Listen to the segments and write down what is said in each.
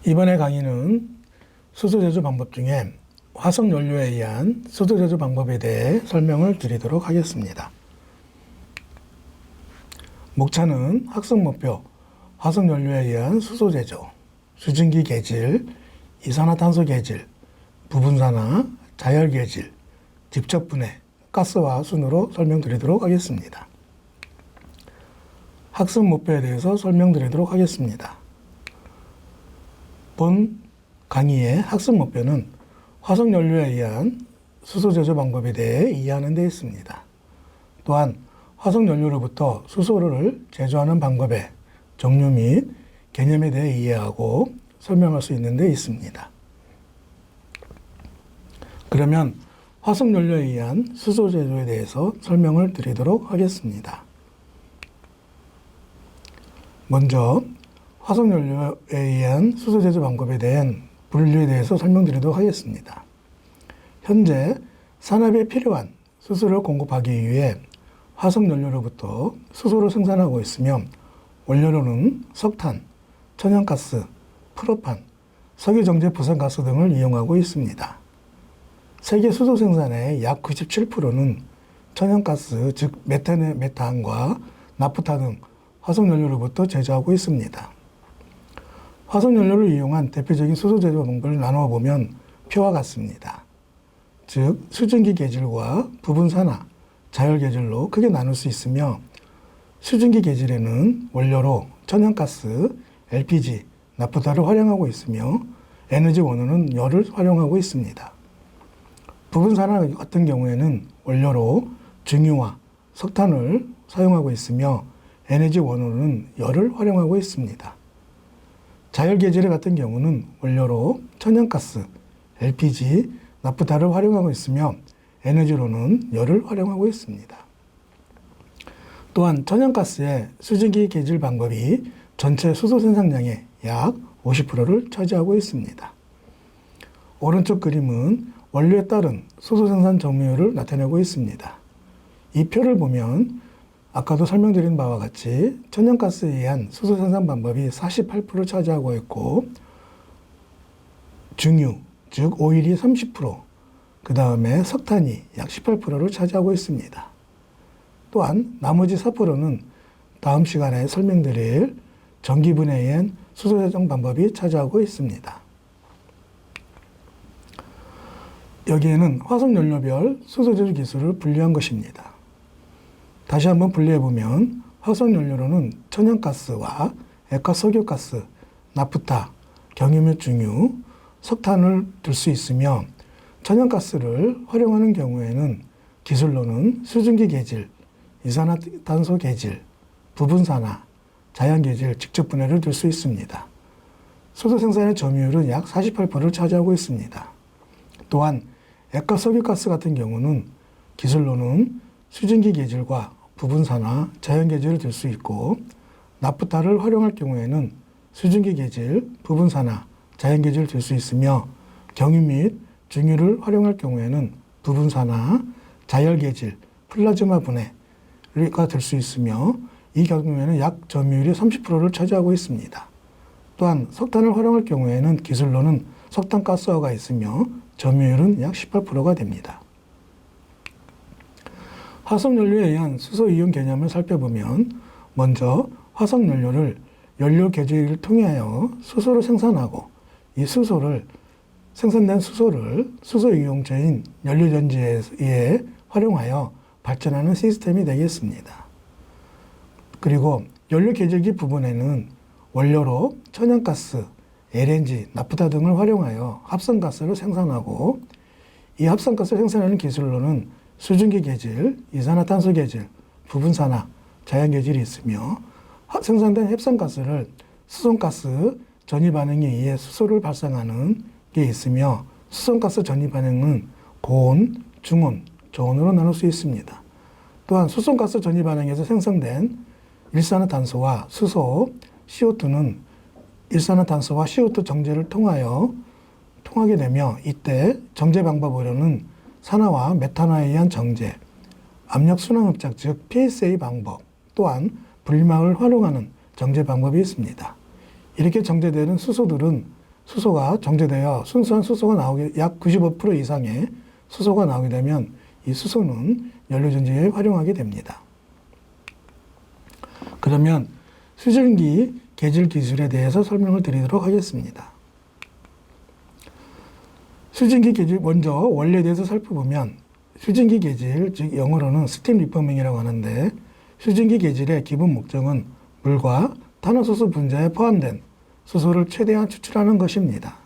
이번에 강의는 수소 제조 방법 중에 화석 연료에 의한 수소 제조 방법에 대해 설명을 드리도록 하겠습니다. 목차는 학습 목표, 화석 연료에 의한 수소 제조, 수증기 개질, 이산화탄소 개질, 부분산화, 자열 개질, 직접 분해, 가스화 순으로 설명드리도록 하겠습니다. 학습 목표에 대해서 설명드리도록 하겠습니다. 본 강의의 학습 목표는 화석 연료에 의한 수소 제조 방법에 대해 이해하는 데 있습니다. 또한 화석 연료로부터 수소를 제조하는 방법의 종류 및 개념에 대해 이해하고 설명할 수 있는 데 있습니다. 그러면 화석 연료에 의한 수소 제조에 대해서 설명을 드리도록 하겠습니다. 먼저 화석 연료에 의한 수소 제조 방법에 대한 분류에 대해서 설명드리도록 하겠습니다. 현재 산업에 필요한 수소를 공급하기 위해 화석 연료로부터 수소를 생산하고 있으며 원료로는 석탄, 천연가스, 프로판, 석유정제 부산가스 등을 이용하고 있습니다. 세계 수소 생산의 약 97%는 천연가스, 즉 메탄과 나프타 등 화석 연료로부터 제조하고 있습니다. 화석 연료를 이용한 대표적인 수소 제조 방법을 나누어 보면 표와 같습니다. 즉 수증기 개질과 부분산화, 자열 개질로 크게 나눌 수 있으며 수증기 개질에는 원료로 천연가스, LPG, 나프타를 활용하고 있으며 에너지 원료는 열을 활용하고 있습니다. 부분산화 같은 경우에는 원료로 증유와 석탄을 사용하고 있으며 에너지 원료는 열을 활용하고 있습니다. 자열 개질 같은 경우는 원료로 천연가스, LPG, 나프타를 활용하고 있으며 에너지로는 열을 활용하고 있습니다. 또한 천연가스의 수증기 개질 방법이 전체 수소 생산량의 약 50%를 차지하고 있습니다. 오른쪽 그림은 원료에 따른 수소 생산 점유율을 나타내고 있습니다. 이 표를 보면 아까도 설명드린 바와 같이 천연가스에 의한 수소 생산 방법이 48%를 차지하고 있고 증유, 즉 오일이 30%, 그 다음에 석탄이 약 18%를 차지하고 있습니다. 또한 나머지 4%는 다음 시간에 설명드릴 전기분해에 의한 수소 제조 방법이 차지하고 있습니다. 여기에는 화석연료별 수소 제조 기술을 분류한 것입니다. 다시 한번 분류해보면 화석연료로는 천연가스와 액화석유가스, 나프타, 경유 및 중유, 석탄을 들 수 있으며 천연가스를 활용하는 경우에는 기술로는 수증기 개질, 이산화탄소 개질, 부분산화, 자연개질, 직접 분해를 들 수 있습니다. 수소 생산의 점유율은 약 48%를 차지하고 있습니다. 또한 액화석유가스 같은 경우는 기술로는 수증기 개질과 부분산화, 자연개질을 들 수 있고 나프타를 활용할 경우에는 수증기 개질, 부분산화, 자연개질을 들 수 있으며 경유 및 중유를 활용할 경우에는 부분산화, 자열개질, 플라즈마 분해가 될 수 있으며 이 경우에는 약 점유율이 30%를 차지하고 있습니다. 또한 석탄을 활용할 경우에는 기술로는 석탄가스화가 있으며 점유율은 약 18%가 됩니다. 화석연료에 의한 수소 이용 개념을 살펴보면 먼저 화석연료를 연료 개질을 통하여 수소를 생산하고 이 생산된 수소를 수소 이용체인 연료전지에 의해 활용하여 발전하는 시스템이 되겠습니다. 그리고 연료 개질기 부분에는 원료로 천연가스, LNG, 나프타 등을 활용하여 합성가스를 생산하고 이 합성가스를 생산하는 기술로는 수증기 개질, 이산화탄소 개질, 부분산화, 자연개질이 있으며 생산된 합성가스를 수송가스 전이반응에 의해 수소를 발생하는 게 있으며 수송가스 전이반응은 고온, 중온, 저온으로 나눌 수 있습니다. 또한 수송가스 전이반응에서 생성된 일산화탄소와 수소, CO2는 일산화탄소와 CO2 정제를 통하게 되며 이때 정제 방법으로는 산화와 메탄화에 의한 정제, 압력 순환흡착 즉 PSA 방법, 또한 불막을 활용하는 정제 방법이 있습니다. 이렇게 정제되는 수소들은 수소가 정제되어 순수한 수소가 나오게 약 95% 이상의 수소가 나오게 되면 이 수소는 연료전지에 활용하게 됩니다. 그러면 수증기 계질 기술에 대해서 설명을 드리도록 하겠습니다. 수증기 계질 먼저 원리에 대해서 살펴보면 수증기 계질, 즉 영어로는 스팀 리포밍이라고 하는데 수증기 계질의 기본 목적은 물과 탄화수소 분자에 포함된 수소를 최대한 추출하는 것입니다.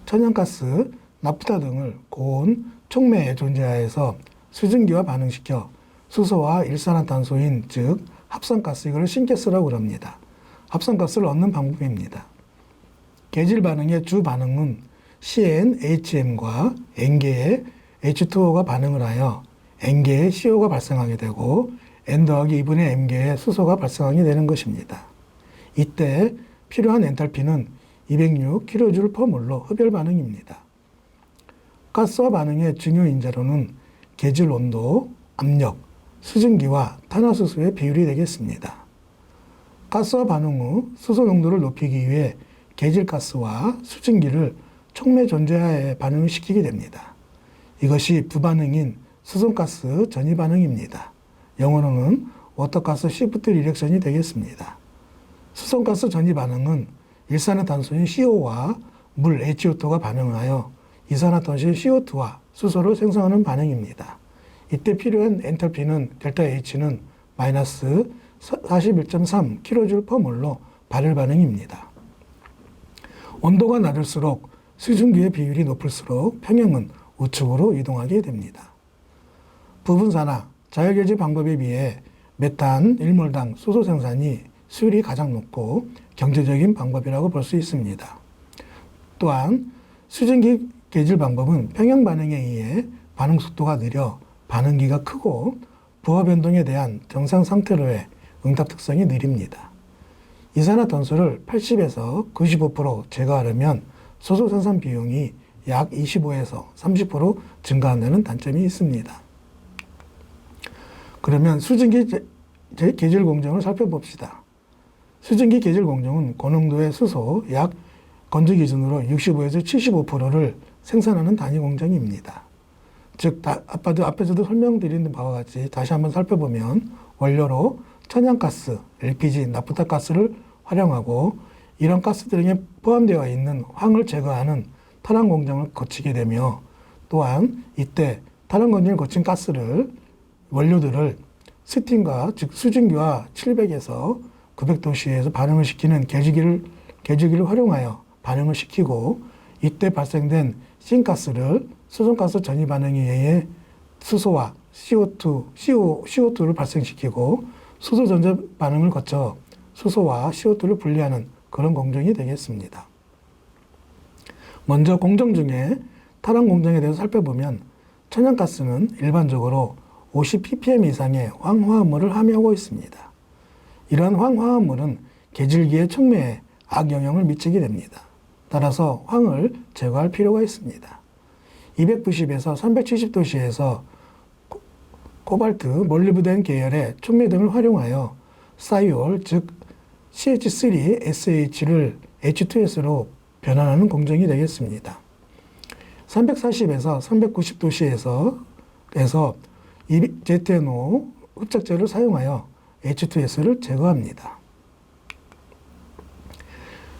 천연가스, 나프타 등을 고온 촉매에 존재하여서 수증기와 반응시켜 수소와 일산화탄소인 즉 합성가스, 이걸 신가스라고 그럽니다. 합성가스를 얻는 방법입니다. 계질 반응의 주 반응은 CnHm과 N개의 H2O가 반응을 하여 N개의 CO가 발생하게 되고 N-2분의 M개의 수소가 발생하게 되는 것입니다. 이때 필요한 엔탈피는 206kJ/몰로 흡열 반응입니다. 가스와 반응의 중요 인자로는 계질 온도, 압력, 수증기와 탄화수소의 비율이 되겠습니다. 가스와 반응 후 수소 농도를 높이기 위해 계질가스와 수증기를 촉매 존재하에 반응을 시키게 됩니다. 이것이 부반응인 수송가스 전이 반응입니다. 영어로는 워터가스 시프트 리액션이 되겠습니다. 수송가스 전이 반응은 일산화탄소인 CO와 물 HO2가 반응하여 이산화탄소인 CO2와 수소를 생성하는 반응입니다. 이때 필요한 엔탈피는 델타 H는 마이너스 41.3kJ/몰로 발열 반응입니다. 온도가 낮을수록 수증기의 비율이 높을수록 평형은 우측으로 이동하게 됩니다. 부분산화, 자율계질 방법에 비해 메탄 1몰당 수소 생산이 수율이 가장 높고 경제적인 방법이라고 볼 수 있습니다. 또한 수증기 계질 방법은 평형 반응에 의해 반응 속도가 느려 반응기가 크고 부하 변동에 대한 정상 상태로의 응답 특성이 느립니다. 이산화탄소를 80에서 95% 제거하려면 수소 생산 비용이 약 25에서 30% 증가한다는 단점이 있습니다. 그러면 수증기 계질 공정을 살펴봅시다. 수증기 계질 공정은 고농도의 수소 약 건조 기준으로 65에서 75%를 생산하는 단위 공정입니다. 즉, 앞에서도 설명드린 바와 같이 다시 한번 살펴보면 원료로 천연가스, LPG, 나프타 가스를 활용하고 이런 가스들 등에 포함되어 있는 황을 제거하는 탈환 공정을 거치게 되며 또한 이때 탈환 공정을 거친 가스를 원료들을 스팀과 즉 수증기와 700에서 900도씨에서 반응을 시키는 계질기를 활용하여 반응을 시키고 이때 발생된 신가스를 수송가스 전이 반응에 의해 수소와 CO2를 발생시키고 수소 전자 반응을 거쳐 수소와 CO2를 분리하는 그런 공정이 되겠습니다. 먼저 공정 중에 탈환 공정에 대해서 살펴보면 천연가스는 일반적으로 50ppm 이상의 황화합물을 함유하고 있습니다. 이러한 황화합물은 계질기의 촉매에 악영향을 미치게 됩니다. 따라서 황을 제거할 필요가 있습니다. 290에서 370도씨에서 코발트, 몰리브덴 계열의 촉매 등을 활용하여 사이올, 즉 CH3SH를 H2S로 변환하는 공정이 되겠습니다. 340에서 390도씨에서 ZNO 흡착제를 사용하여 H2S를 제거합니다.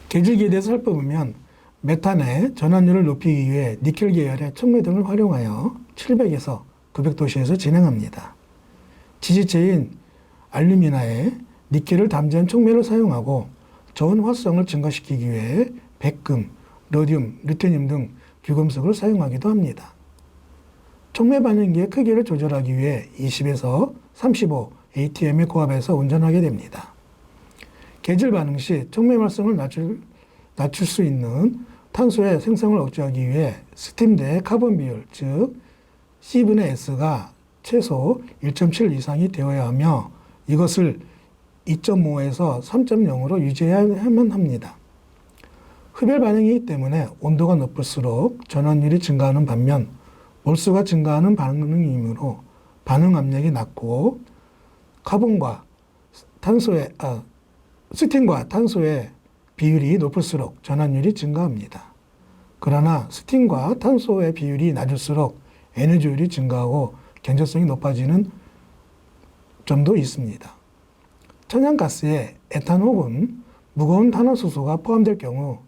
계질기에 대해서 살펴보면 메탄의 전환율을 높이기 위해 니켈 계열의 촉매 등을 활용하여 700에서 900도씨에서 진행합니다. 지지체인 알루미나에 니켈을 담재한 촉매를 사용하고 저온 활성을 증가시키기 위해 백금, 로디움, 루테늄 등 규금속을 사용하기도 합니다. 촉매 반응기의 크기를 조절하기 위해 20에서 35 ATM의 고압에서 운전하게 됩니다. 계질 반응 시 촉매 활성을 낮출 수 있는 탄소의 생성을 억제하기 위해 스팀 대 카본 비율, 즉 C분의 S가 최소 1.7 이상이 되어야 하며 이것을 2.5에서 3.0으로 유지해야만 합니다. 흡열 반응이기 때문에 온도가 높을수록 전환율이 증가하는 반면 몰수가 증가하는 반응이므로 반응 압력이 낮고 스팀과 탄소의 비율이 높을수록 전환율이 증가합니다. 그러나 스팀과 탄소의 비율이 낮을수록 에너지율이 증가하고 경제성이 높아지는 점도 있습니다. 천연가스에 에탄 혹은 무거운 탄화수소가 포함될 경우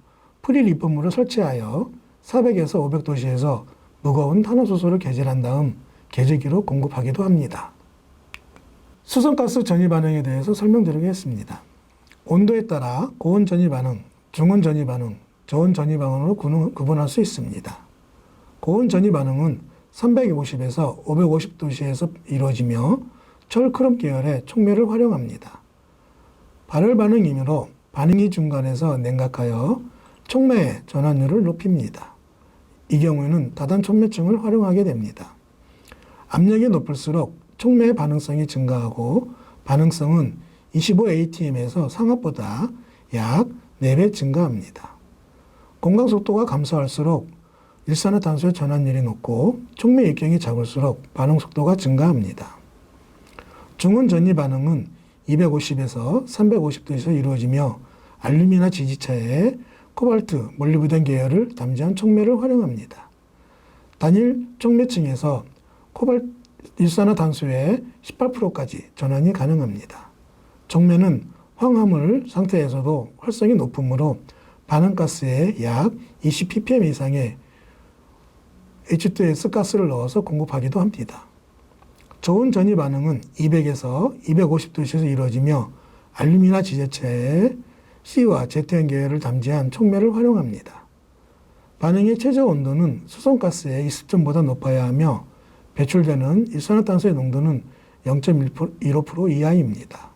프리리폼으로 설치하여 400에서 500도씨에서 무거운 탄화수소를 개질한 다음 개질기로 공급하기도 합니다. 수성가스 전이 반응에 대해서 설명드리겠습니다. 온도에 따라 고온 전이 반응, 중온 전이 반응, 저온 전이 반응으로 구분할 수 있습니다. 고온 전이 반응은 350에서 550도씨에서 이루어지며 철크롬 계열의 촉매를 활용합니다. 발열 반응이므로 반응이 중간에서 냉각하여 촉매의 전환율을 높입니다. 이 경우에는 다단 촉매층을 활용하게 됩니다. 압력이 높을수록 촉매의 반응성이 증가하고 반응성은 25atm에서 상압보다 약 4배 증가합니다. 공강 속도가 감소할수록 일산화탄소의 전환율이 높고 촉매 입경이 작을수록 반응 속도가 증가합니다. 중온 전이 반응은 250에서 350도에서 이루어지며 알루미나 지지차에 코발트, 몰리브덴 계열을 담지한 촉매를 활용합니다. 단일 촉매층에서 코발트 일산화탄소의 18%까지 전환이 가능합니다. 촉매는 황화물 상태에서도 활성이 높으므로 반응가스에 약 20ppm 이상의 H2S 가스를 넣어서 공급하기도 합니다. 저온 전이 반응은 200에서 250도씨에서 이루어지며 알루미나 지제체에 C와 ZN 계열을 담지한 촉매를 활용합니다. 반응의 최저 온도는 수송가스의 20점보다 높아야 하며 배출되는 일산화탄소의 농도는 0.15% 이하입니다.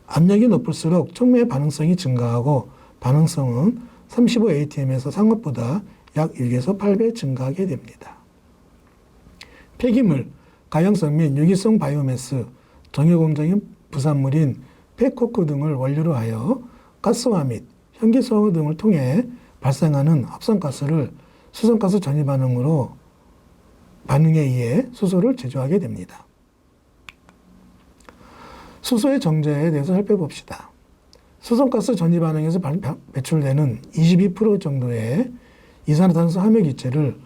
압력이 높을수록 촉매의 반응성이 증가하고 반응성은 35atm에서 상업보다 약 6에서 8배 증가하게 됩니다. 폐기물, 가연성 및 유기성 바이오매스, 정유공정인 부산물인 폐코크 등을 원료로 하여 가스화 및 현기소화 등을 통해 발생하는 합성가스를 수성가스 전이 반응에 의해 수소를 제조하게 됩니다. 수소의 정제에 대해서 살펴봅시다. 수성가스 전이 반응에서 배출되는 22% 정도의 이산화탄소 함유기체를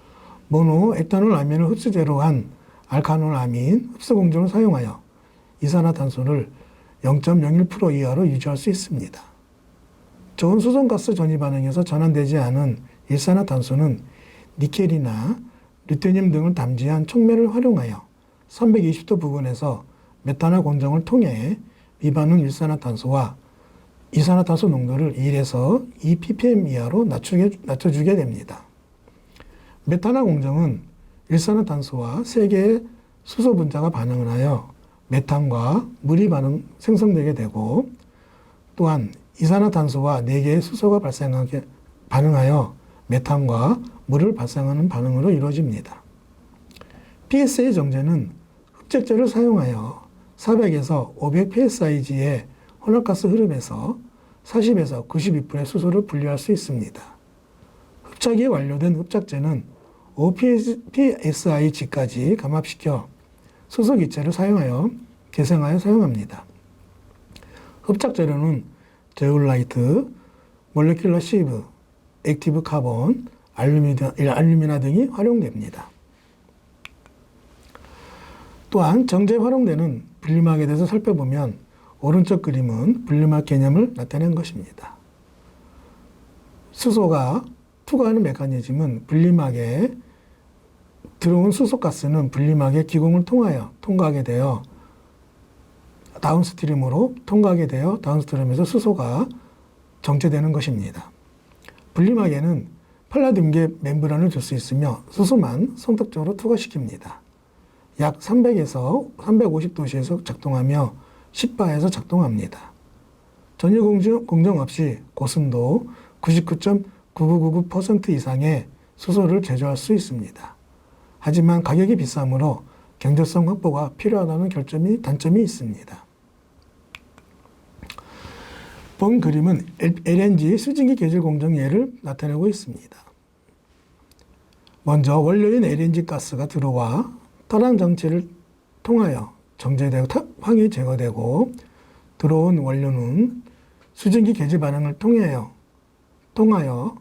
모노 에탄올 아민을 흡수제로 한 알카놀 아민 흡수 공정을 사용하여 이산화탄소를 0.01% 이하로 유지할 수 있습니다. 저온 수성가스 전이 반응에서 전환되지 않은 일산화탄소는 니켈이나 루테늄 등을 담지한 촉매를 활용하여 320도 부근에서 메탄화 공정을 통해 미반응 일산화탄소와 이산화탄소 농도를 1에서 2ppm 이하로 낮춰주게 됩니다. 메탄화 공정은 일산화탄소와 3개의 수소 분자가 반응을 하여 메탄과 물이 생성되게 되고 또한 이산화탄소와 4개의 수소가 반응하여 메탄과 물을 발생하는 반응으로 이루어집니다. PSA 정제는 흡착제를 사용하여 400에서 500 psi의 혼합가스 흐름에서 40에서 92%의 수소를 분리할 수 있습니다. 흡착이 완료된 흡착제는 5psi까지 감압시켜 수소 기체를 사용하여 재생하여 사용합니다. 흡착 재료는 제올라이트, 몰레큘러 시브, 액티브 카본, 알루미나 등이 활용됩니다. 또한 정제에 활용되는 분리막에 대해서 살펴보면 오른쪽 그림은 분리막 개념을 나타낸 것입니다. 수소가 투과하는 메커니즘은 분리막에 들어온 수소가스는 분리막의 기공을 통과하게 되어 다운스트림으로 다운스트림에서 수소가 정체되는 것입니다. 분리막에는 팔라딘계 멤브란을 줄 수 있으며 수소만 선택적으로 투과시킵니다. 약 300에서 350도씨에서 작동하며 10바에서 작동합니다. 전유 공정 없이 고순도 99.9999% 이상의 수소를 제조할 수 있습니다. 하지만 가격이 비싸므로 경제성 확보가 필요하다는 단점이 있습니다. 본 그림은 LNG 수증기 개질 공정 예를 나타내고 있습니다. 먼저 원료인 LNG 가스가 들어와 탈환 장치를 통하여 정제되고 황이 제거되고 들어온 원료는 수증기 개질 반응을 통하여 통하여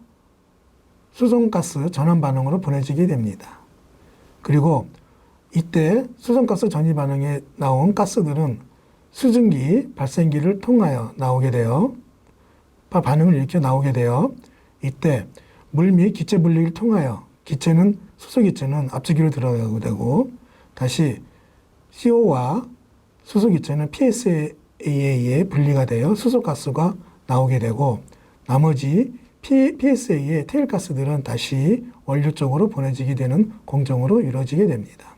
수송가스 전환 반응으로 보내지게 됩니다. 그리고 이때 수송가스 전이 반응에 나온 가스들은 수증기 발생기를 통하여 나오게 되어 반응을 일으켜 나오게 되어 이때 물 및 기체 분리를 통하여 수소기체는 압수기로 들어가게 되고 다시 CO와 수소기체는 PSA에 의해 분리가 되어 수소가스가 나오게 되고 나머지 PSA의 테일가스들은 다시 원료 쪽으로 보내지게 되는 공정으로 이루어지게 됩니다.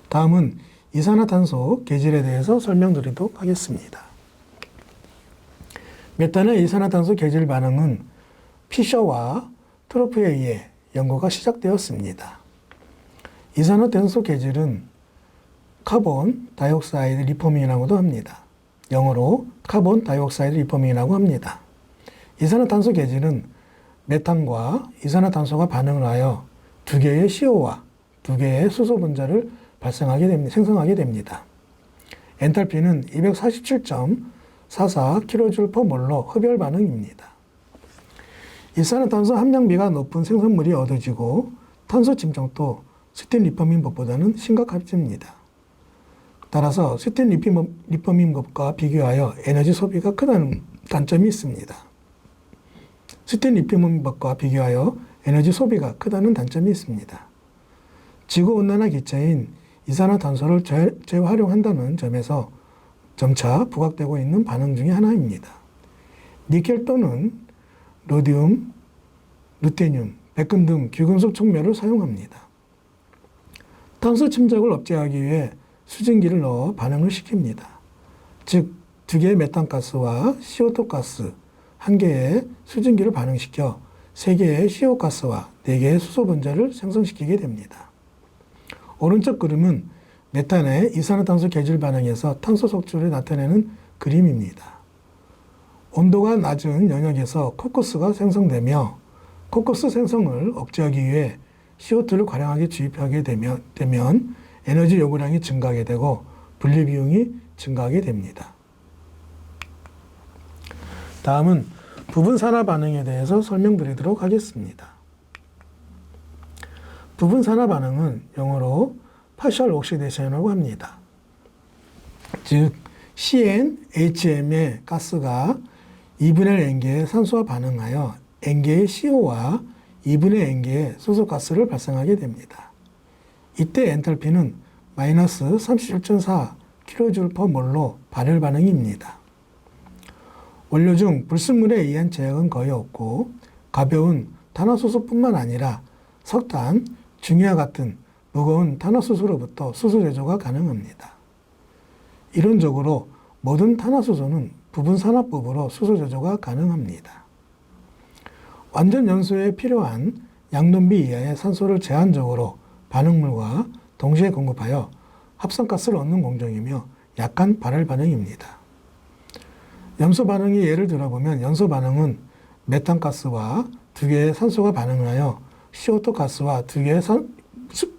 다음은 이산화탄소 계질에 대해서 설명드리도록 하겠습니다. 메탄의 이산화탄소 계질 반응은 피셔와 트로프에 의해 연구가 시작되었습니다. 이산화탄소 계질은 카본 다이옥사이드 리포밍이라고도 합니다. 영어로 카본 다이옥사이드 리포밍이라고 합니다. 이산화탄소 계질은 메탄과 이산화탄소가 반응을 하여 두 개의 CO와 두 개의 수소 분자를 생성하게 됩니다. 엔탈피는 247.44kJ/몰로 흡열 반응입니다. 이산화탄소 함량비가 높은 생성물이 얻어지고 탄소 침착도 스팀 리포밍법보다는 심각해집니다. 따라서 스팀 리포밍법과 비교하여 에너지 소비가 크다는 단점이 있습니다. 스팀 리포밍법과 비교하여 에너지 소비가 크다는 단점이 있습니다. 지구온난화 기체인 이산화탄소를 재활용한다는 점에서 점차 부각되고 있는 반응 중의 하나입니다. 니켈 또는 로디움, 루테늄, 백금 등 귀금속 촉매를 사용합니다. 탄소 침착을 억제하기 위해 수증기를 넣어 반응을 시킵니다. 즉, 두 개의 메탄가스와 CO2 가스, 한 개의 수증기를 반응시켜 세 개의 CO 가스와 네 개의 수소 분자를 생성시키게 됩니다. 오른쪽 그림은 메탄의 이산화탄소 계질 반응에서 탄소 속출을 나타내는 그림입니다. 온도가 낮은 영역에서 코크스가 생성되며 코크스 생성을 억제하기 위해 CO2를 과량하게 주입하게 되면 에너지 요구량이 증가하게 되고 분리 비용이 증가하게 됩니다. 다음은 부분 산화 반응에 대해서 설명드리도록 하겠습니다. 부분 산화 반응은 영어로 partial oxidation이라고 합니다. 즉 CnHm의 가스가 2분의 1N개의 산소와 반응하여 N개의 CO와 2분의 N개의 수소가스를 발생하게 됩니다. 이때 엔탈피는 마이너스 37.4kJ/몰로 발열 반응입니다. 원료 중 불순물에 의한 제약은 거의 없고 가벼운 탄화수소뿐만 아니라 석탄, 중유와 같은 무거운 탄화수소로부터 수소 제조가 가능합니다. 이론적으로 모든 탄화수소는 부분산화법으로 수소 제조가 가능합니다. 완전 연소에 필요한 양논비 이하의 산소를 제한적으로 반응물과 동시에 공급하여 합성가스를 얻는 공정이며 약한 발열 반응입니다. 염소 반응의 예를 들어보면 연소 반응은 메탄가스와 두 개의 산소가 반응을 하여 CO2 가스와 두 개의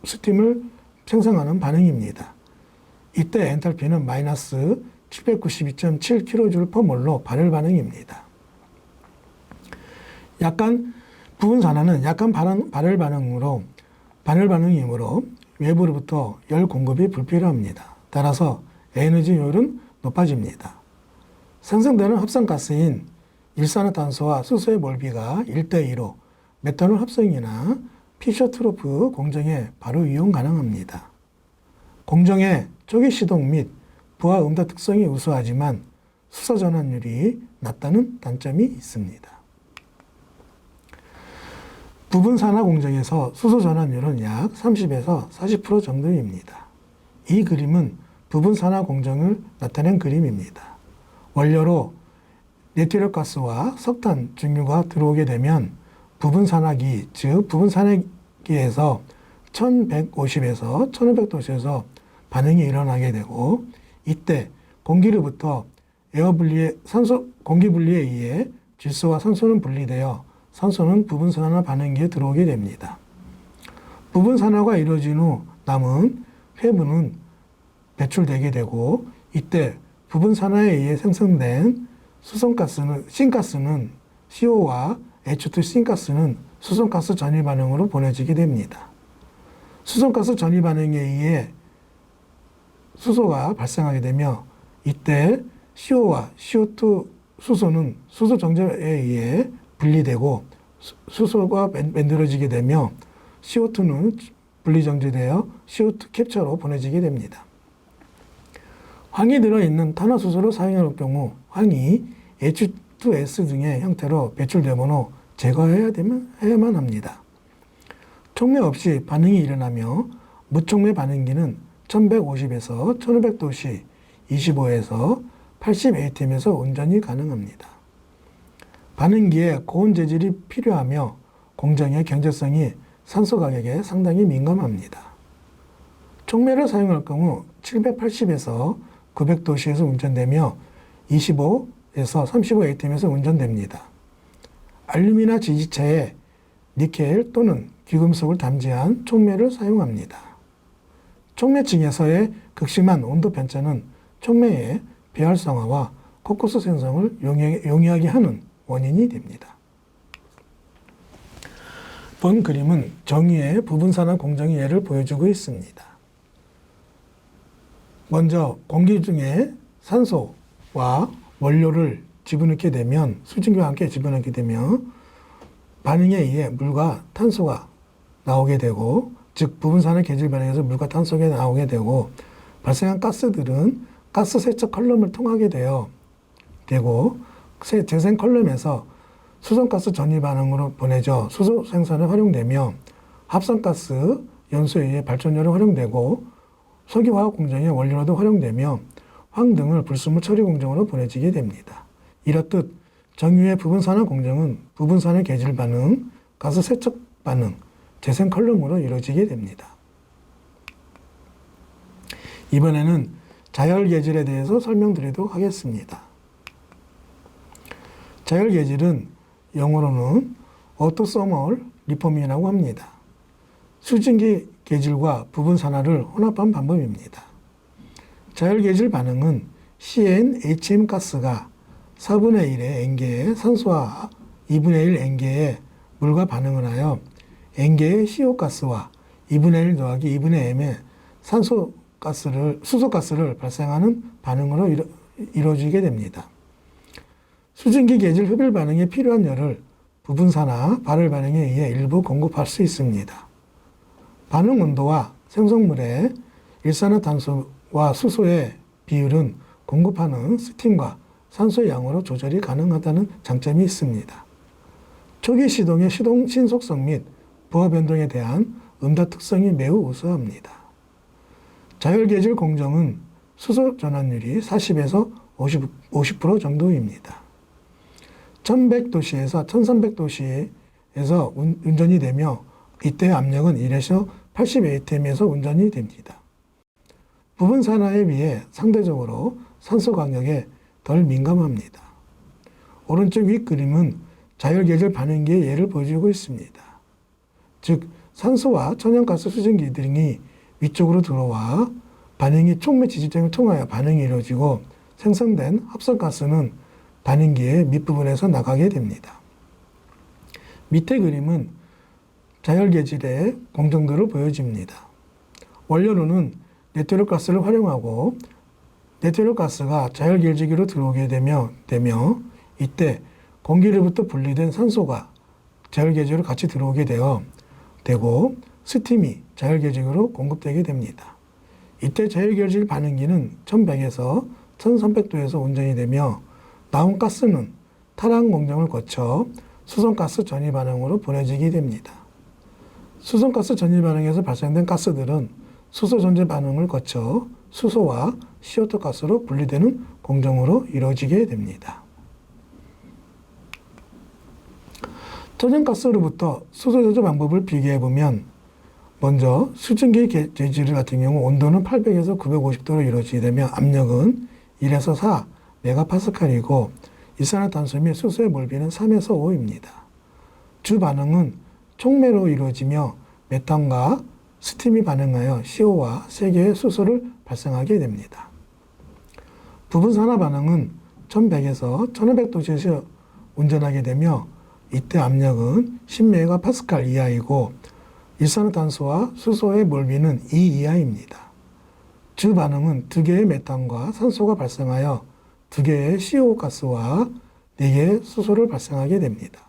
스팀을 생성하는 반응입니다. 이때 엔탈피는 마이너스 792.7kJ/몰로 발열 반응입니다. 약간 부분 산화는 약한 발열 반응이므로 외부로부터 열 공급이 불필요합니다. 따라서 에너지 효율은 높아집니다. 생성되는 합성가스인 일산화탄소와 수소의 몰비가 1대2로 메탄올 합성이나 피셔트로프 공정에 바로 이용 가능합니다. 공정의 초기 시동 및 부하 음다 특성이 우수하지만 수소 전환율이 낮다는 단점이 있습니다. 부분 산화 공정에서 수소 전환율은 약 30에서 40% 정도입니다. 이 그림은 부분 산화 공정을 나타낸 그림입니다. 원료로 내티럴 가스와 석탄, 중유가 들어오게 되면 부분 산화기, 즉 부분 산화기에서 1150에서 1500도씨에서 반응이 일어나게 되고 이때 공기로부터 공기 분리에 의해 질소와 산소는 분리되어 산소는 부분 산화 반응기에 들어오게 됩니다. 부분 산화가 이루어진 후 남은 회분은 배출되게 되고 이때 부분 산화에 의해 생성된 수송가스는 싱가스는 CO와 H2 싱가스는 수송가스 전이 반응으로 보내지게 됩니다. 수송가스 전이 반응에 의해 수소가 발생하게 되며 이때 CO와 CO2 수소는 수소 정제에 의해 분리되고 수소가 만들어지게 되며 CO2는 분리 정제되어 CO2 캡처로 보내지게 됩니다. 황이 들어있는 탄화수소를 사용할 경우 황이 H2S 등의 형태로 배출되므로 제거해야만 합니다. 촉매 없이 반응이 일어나며 무촉매 반응기는 1150에서 1500도씨 25에서 80atm에서 운전이 가능합니다. 반응기에 고온 재질이 필요하며 공정의 경제성이 산소 가격에 상당히 민감합니다. 촉매를 사용할 경우 780에서 900도씨에서 운전되며 25에서 35atm에서 운전됩니다. 알루미나 지지체에 니켈 또는 귀금속을 담지한 촉매를 사용합니다. 촉매층에서의 극심한 온도 편차는 촉매의 비활성화와 코쿠스 생성을 용이하게 하는 원인이 됩니다. 본 그림은 정유의 부분산화 공정의 예를 보여주고 있습니다. 먼저 공기 중에 산소와 원료를 집어넣게 되면 수증기와 함께 집어넣게 되면 반응에 의해 물과 탄소가 나오게 되고 즉 부분산화 계질 반응에서 물과 탄소가 나오게 되고 발생한 가스들은 가스 세척 컬럼을 통하게 되고 재생 컬럼에서 수송가스 전이 반응으로 보내져 수소 생산에 활용되며 합성가스 연소에 의해 발전료로 활용되고 석유화학 공정의 원료로도 활용되며 황 등을 불순물 처리 공정으로 보내지게 됩니다. 이렇듯 정유의 부분산화 공정은 부분산화 계질 반응, 가스 세척 반응, 재생 컬럼으로 이루어지게 됩니다. 이번에는 자열계질에 대해서 설명드리도록 하겠습니다. 자열계질은 영어로는 오토소멀 리포밍이라고 합니다. 수증기 계질과 부분산화를 혼합한 방법입니다. 자열계질 반응은 CnHm 가스가 4분의 1의 N개의 산소와 2분의 1 N개의 물과 반응을 하여 N개의 CO 가스와 2분의 1 더하기 2분의 m의 수소가스를 발생하는 반응으로 이루어지게 됩니다. 수증기 계질 흡일 반응에 필요한 열을 부분산화 발열 반응에 의해 일부 공급할 수 있습니다. 반응 온도와 생성물의 일산화탄소와 수소의 비율은 공급하는 스팀과 산소의 양으로 조절이 가능하다는 장점이 있습니다. 초기 시동의 신속성 및 부하 변동에 대한 응답 특성이 매우 우수합니다. 자열계질 공정은 수소 전환율이 40에서 50% 정도입니다. 1100도씨에서 1300도씨에서 운전이 되며 이때 압력은 1에서 80atm에서 운전이 됩니다. 부분산화에 비해 상대적으로 산소 강력에 덜 민감합니다. 오른쪽 윗 그림은 자열계질 반응기의 예를 보여주고 있습니다. 즉 산소와 천연가스 수증기 등이 위쪽으로 들어와 반응이 촉매 지지점을 통하여 반응이 이루어지고 생성된 합성가스는 반응기의 밑부분에서 나가게 됩니다. 밑에 그림은 자열계질의 공정도를 보여줍니다. 원료로는 네트로가스를 활용하고 네트로가스가 자열계질기로 들어오게 되며 이때 공기로부터 분리된 산소가 자열계질로 같이 들어오게 되고 스팀이 자열계질로 공급되게 됩니다. 이때 자열계질 반응기는 1100에서 1300도에서 운전이 되며 나온 가스는 탈환 공정을 거쳐 수송가스 전이 반응으로 보내지게 됩니다. 수송가스 전이 반응에서 발생된 가스들은 수소 전제 반응을 거쳐 수소와 CO2 가스로 분리되는 공정으로 이루어지게 됩니다. 천연가스로부터 수소 조절 방법을 비교해보면 먼저 수증기 재질 같은 경우 온도는 800에서 950도로 이루어지게 되며 압력은 1에서 4 메가파스칼이고 일산화탄소 및 수소의 몰비는 3에서 5입니다. 주 반응은 촉매로 이루어지며 메탄과 스팀이 반응하여 CO와 3개의 수소를 발생하게 됩니다. 부분산화 반응은 1100에서 1500도씨에서 운전하게 되며 이때 압력은 10메가파스칼 이하이고 일산화탄소와 수소의 몰비는 2 이하입니다. 주 반응은 2개의 메탄과 산소가 발생하여 2개의 CO 가스와 4개의 수소를 발생하게 됩니다.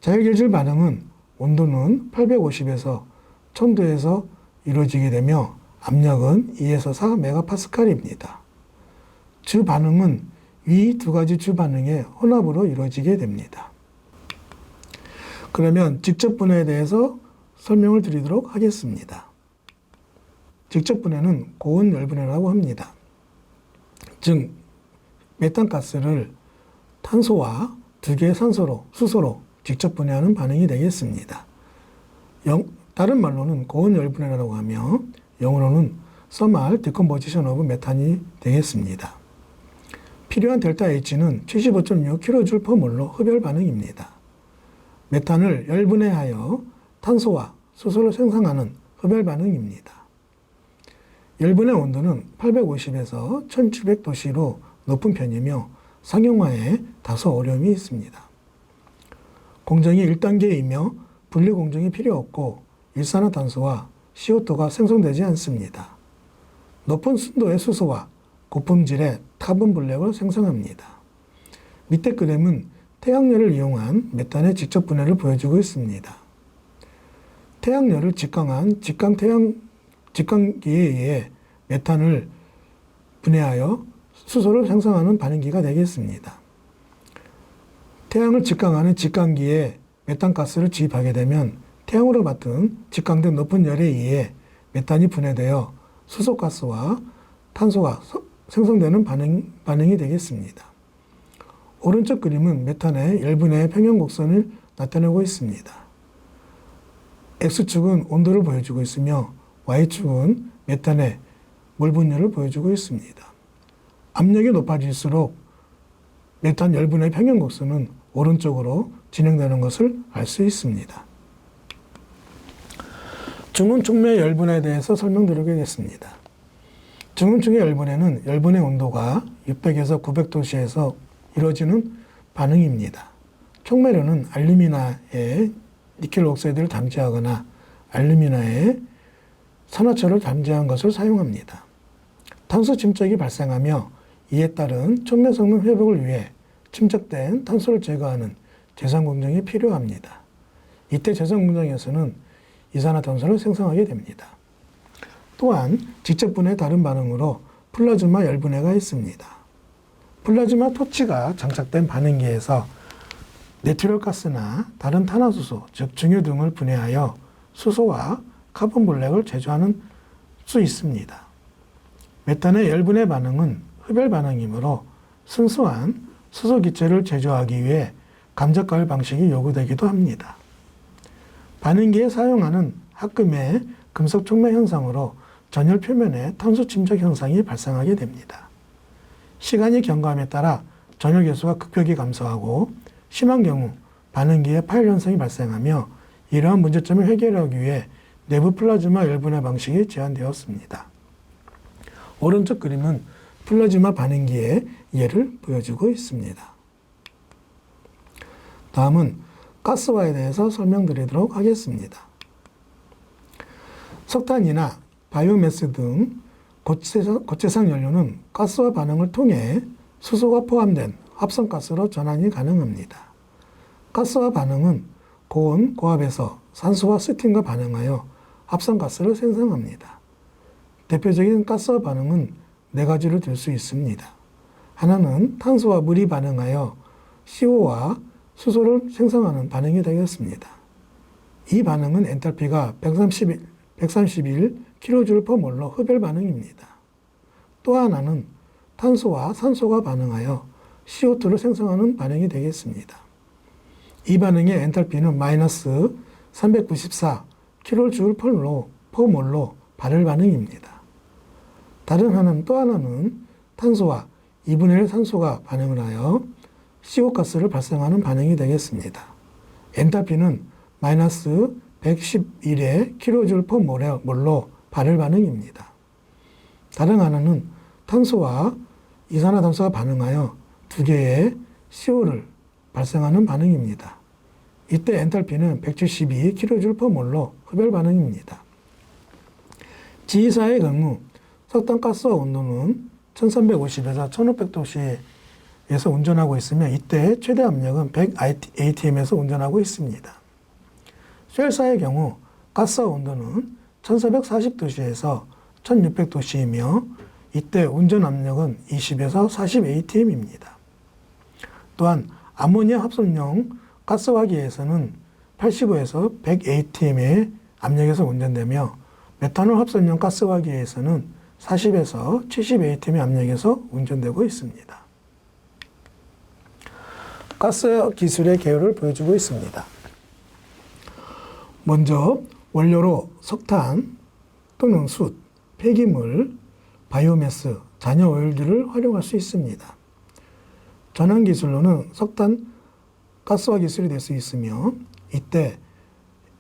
자율결질 반응은 온도는 850에서 1000도에서 이루어지게 되며 압력은 2에서 4 메가파스칼입니다. 주 반응은 위 2가지 주 반응의 혼합으로 이루어지게 됩니다. 그러면 직접 분해에 대해서 설명을 드리도록 하겠습니다. 직접 분해는 고온 열분해라고 합니다. 즉 메탄가스를 탄소와 2개의 산소로, 수소로 직접 분해하는 반응이 되겠습니다. 다른 말로는 고온 열분해라고 하며 영어로는 Thermal Decomposition of Methane이 되겠습니다. 필요한 델타 H는 75.6kJ/몰로 흡열 반응입니다. 메탄을 열분해하여 탄소와 수소를 생성하는 흡열 반응입니다. 열분해 온도는 850에서 1700도씨로 높은 편이며 상용화에 다소 어려움이 있습니다. 공정이 1단계이며 분리 공정이 필요 없고 일산화탄소와 CO2가 생성되지 않습니다. 높은 순도의 수소와 고품질의 카본 블랙을 생성합니다. 밑에 그램은 태양열을 이용한 메탄의 직접 분해를 보여주고 있습니다. 태양열을 직강한 직강기에 의해 메탄을 분해하여 수소를 생성하는 반응기가 되겠습니다. 태양을 직강하는 직강기에 메탄가스를 주입하게 되면 태양으로 받은 직강된 높은 열에 의해 메탄이 분해되어 수소가스와 탄소가 생성되는 반응이 되겠습니다. 오른쪽 그림은 메탄의 열분해의 평형곡선을 나타내고 있습니다. X축은 온도를 보여주고 있으며 Y축은 메탄의 몰 분율을 보여주고 있습니다. 압력이 높아질수록 메탄 열분해의 평형곡선은 오른쪽으로 진행되는 것을 알 수 있습니다. 중온촉매 열분해에 대해서 설명드리겠습니다. 중온촉매 열분해는 열분해 온도가 600에서 900도씨에서 이루어지는 반응입니다. 촉매료는 알루미나에 니켈 옥사이드를 담재하거나 알루미나에 산화철을 담재한 것을 사용합니다. 탄소 침착이 발생하며 이에 따른 촉매 성능 회복을 위해 침착된 탄소를 제거하는 제상 공정이 필요합니다. 이때 제상 공정에서는 이산화탄소를 생성하게 됩니다. 또한 직접 분해의 다른 반응으로 플라즈마 열분해가 있습니다. 플라즈마 토치가 장착된 반응기에서 내추럴 가스나 다른 탄화수소, 즉 중유 등을 분해하여 수소와 카본 블랙을 제조하는 수 있습니다. 메탄의 열분해 반응은 흡열 반응이므로 순수한 수소 기체를 제조하기 위해 감작가열 방식이 요구되기도 합니다. 반응기에 사용하는 합금의 금속 촉매 현상으로 전열 표면에 탄소 침착 현상이 발생하게 됩니다. 시간이 경과함에 따라 전열 개수가 급격히 감소하고 심한 경우 반응기에 파열 현상이 발생하며 이러한 문제점을 해결하기 위해 내부 플라즈마 열분해 방식이 제안되었습니다. 오른쪽 그림은 플라즈마 반응기의 예를 보여주고 있습니다. 다음은 가스화에 대해서 설명드리도록 하겠습니다. 석탄이나 바이오매스 등 고체상 연료는 가스화 반응을 통해 수소가 포함된 합성가스로 전환이 가능합니다. 가스화 반응은 고온, 고압에서 산소와 스팀과 반응하여 합성가스를 생성합니다. 대표적인 가스화 반응은 4가지를 들 수 있습니다. 하나는 탄소와 물이 반응하여 CO와 수소를 생성하는 반응이 되겠습니다. 이 반응은 엔탈피가 131kJ/몰로 흡열 반응입니다. 또 하나는 탄소와 산소가 반응하여 CO2를 생성하는 반응이 되겠습니다. 이 반응의 엔탈피는 마이너스 394kJ/몰로 발열 반응입니다. 또 하나는 탄소와 2분의 1 산소가 반응을 하여 CO가스를 발생하는 반응이 되겠습니다. 엔탈피는 마이너스 111의 kJ/몰로 발열 반응입니다. 다른 하나는 탄소와 이산화탄소가 반응하여 두 개의 CO를 발생하는 반응입니다. 이때 엔탈피는 172kJ/몰로 흡열 반응입니다. G2사의 경우 석탄가스와 온도는 1350에서 1500도씨에서 운전하고 있으며 이때 최대 압력은 100atm에서 운전하고 있습니다. 쉘사의 경우 가스와 온도는 1440도씨에서 1600도씨이며 이때 운전 압력은 20에서 40atm입니다. 또한 아모니아 합성용 가스화기에서는 85에서 100atm의 압력에서 운전되며 메탄올 합성용 가스화기에서는 40에서 70atm의 압력에서 운전되고 있습니다. 가스 기술의 개요를 보여주고 있습니다. 먼저 원료로 석탄 또는 숯, 폐기물, 바이오매스, 잔여 오일들을 활용할 수 있습니다. 전환 기술로는 석탄 가스화 기술이 될 수 있으며 이때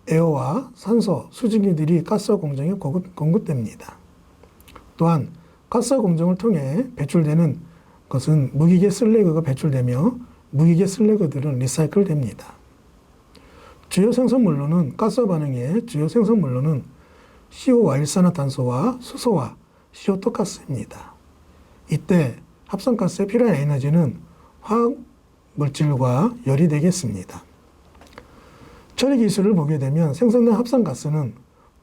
에어와 산소, 수증기들이 가스화 공정에 공급됩니다. 또한 가스화 공정을 통해 배출되는 것은 무기계 슬래그가 배출되며 무기계 슬래그들은 리사이클됩니다. 주요 생성물로는 가스화 반응의 주요 생성물로는 CO와 일산화탄소와 수소와 CO2 가스입니다. 이때 합성가스에 필요한 에너지는 화학 물질과 열이 되겠습니다. 처리 기술을 보게 되면 생성된 합성가스는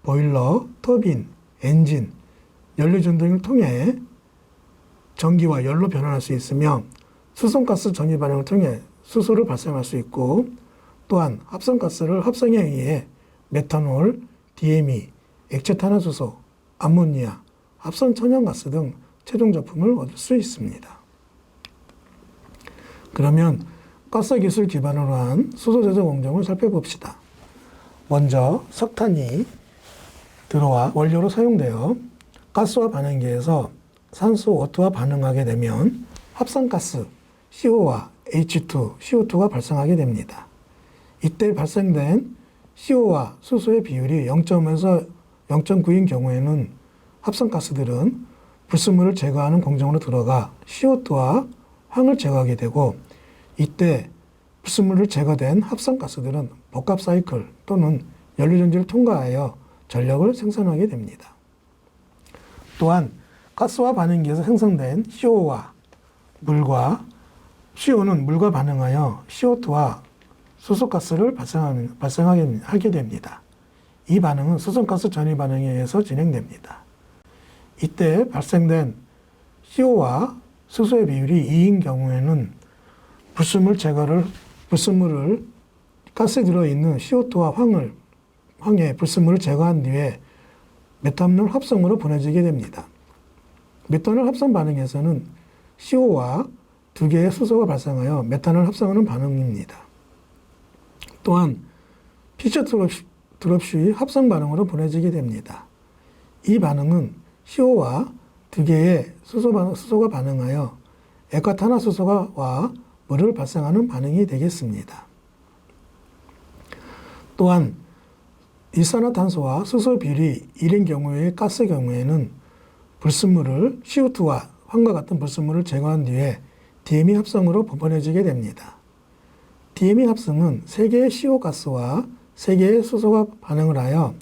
보일러, 터빈, 엔진, 연료전 등을 통해 전기와 열로 변환할 수 있으며 수송가스 전이 반응을 통해 수소를 발생할 수 있고 또한 합성가스를 합성에 의해 메탄올, DME, 액체탄화수소, 암모니아, 합성천연가스 등 최종 제품을 얻을 수 있습니다. 그러면 가스 기술 기반으로 한 수소 제조 공정을 살펴봅시다. 먼저 석탄이 들어와 원료로 사용되어 가스와 반응기에서 산소 O2와 반응하게 되면 합성가스 CO와 H2, CO2가 발생하게 됩니다. 이때 발생된 CO와 수소의 비율이 0.5에서 0.9인 경우에는 합성가스들은 불순물을 제거하는 공정으로 들어가 CO2와 황을 제거하게 되고 이때 불순물을 제거된 합성가스들은 복합 사이클 또는 연료전지를 통과하여 전력을 생산하게 됩니다. 또한 가스와 반응기에서 생성된 CO와 물과 CO는 물과 반응하여 CO2와 수소가스를 발생하게 됩니다. 이 반응은 수송가스 전이 반응에 의해서 진행됩니다. 이때 발생된 CO와 수소의 비율이 2인 경우에는 불순물을 가스에 들어있는 CO2와 황의 불순물을 제거한 뒤에 메탄올 합성으로 보내지게 됩니다. 메탄올 합성 반응에서는 CO와 두 개의 수소가 발생하여 메탄올 합성하는 반응입니다. 또한 피처 드롭슈의 합성 반응으로 보내지게 됩니다. 이 반응은 CO와 두 개의 수소가 반응하여 액화탄화수소와 물을 발생하는 반응이 되겠습니다. 또한 일산화탄소와 수소 비율이 1인 경우의 가스 경우에는 불순물을 CO2와 황과 같은 불순물을 제거한 뒤에 DME 합성으로 보내지게 됩니다. DME 합성은 3개의 CO 가스와 3개의 수소가 반응을 하여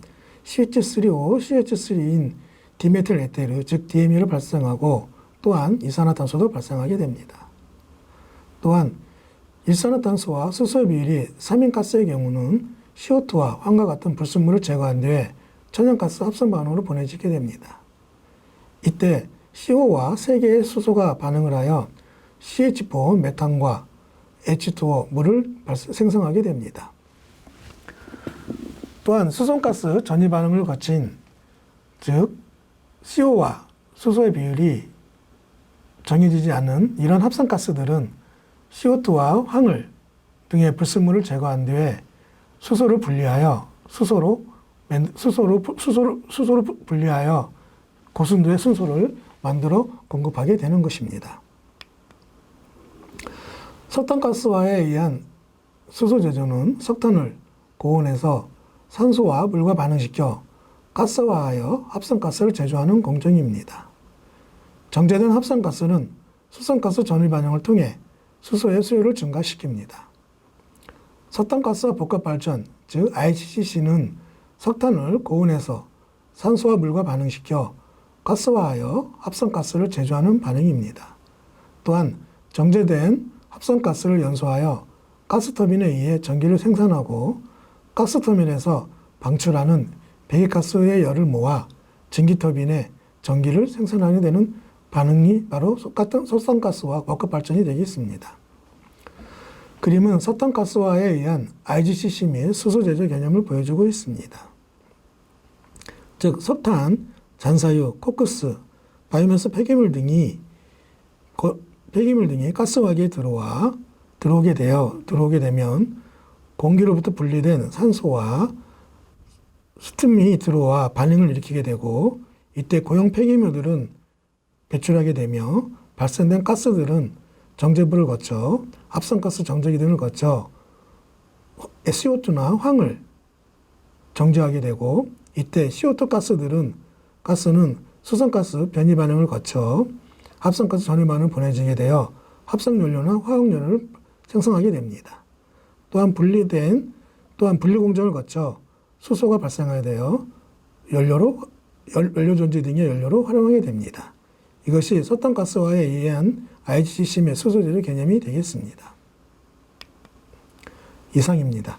CH3O, CH3인 디메틸 에테르, 즉 DME를 발생하고 또한 이산화탄소도 발생하게 됩니다. 또한 일산화탄소와 수소의 비율이 3인 가스의 경우는 CO2와 황과 같은 불순물을 제거한 뒤에 천연가스 합성 반응으로 보내지게 됩니다. 이때 CO와 3개의 수소가 반응을 하여 CH4 메탄과 H2O 물을 생성하게 됩니다. 또한 수송가스 전이 반응을 거친 즉 CO와 수소의 비율이 정해지지 않은 이런 합성가스들은 CO2와 황을 등의 불순물을 제거한 뒤에 수소를 분리하여 수소로 분리하여 고순도의 순소를 만들어 공급하게 되는 것입니다. 석탄가스화에 의한 수소 제조는 석탄을 고온에서 산소와 물과 반응시켜 가스화하여 합성가스를 제조하는 공정입니다. 정제된 합성가스는 수성가스 전위 반응을 통해 수소의 수요를 증가시킵니다. 석탄가스와 복합발전, 즉 IGCC는 석탄을 고온에서 산소와 물과 반응시켜 가스화하여 합성가스를 제조하는 반응입니다. 또한 정제된 합성가스를 연소하여 가스터빈에 의해 전기를 생산하고 가스터빈에서 방출하는 배기가스의 열을 모아 증기터빈에 전기를 생산하게 되는 반응이 바로 같은 석탄가스와 복합발전이 되겠습니다. 그림은 석탄가스화에 의한 IGCC 및 수소 제조 개념을 보여주고 있습니다. 즉 석탄, 잔사유, 코크스, 바이오매스 폐기물 등이 가스화기에 들어오게 되면 공기로부터 분리된 산소와 스팀이 들어와 반응을 일으키게 되고, 이때 고형 폐기물들은 배출하게 되며 발생된 가스들은 정제부를 거쳐 합성가스 정제기 등을 거쳐 CO2나 황을 정제하게 되고, 이때 CO2 가스는 수성가스 변이 반응을 거쳐 합성가스 전위 반응을 보내지게 되어 합성연료나 화학연료를 생성하게 됩니다. 또한 분리 공정을 거쳐 수소가 발생하게 되어 연료 전지 등의 연료로 활용하게 됩니다. 이것이 석탄가스화에 의한 IGCC 및 수소 제조 개념이 되겠습니다. 이상입니다.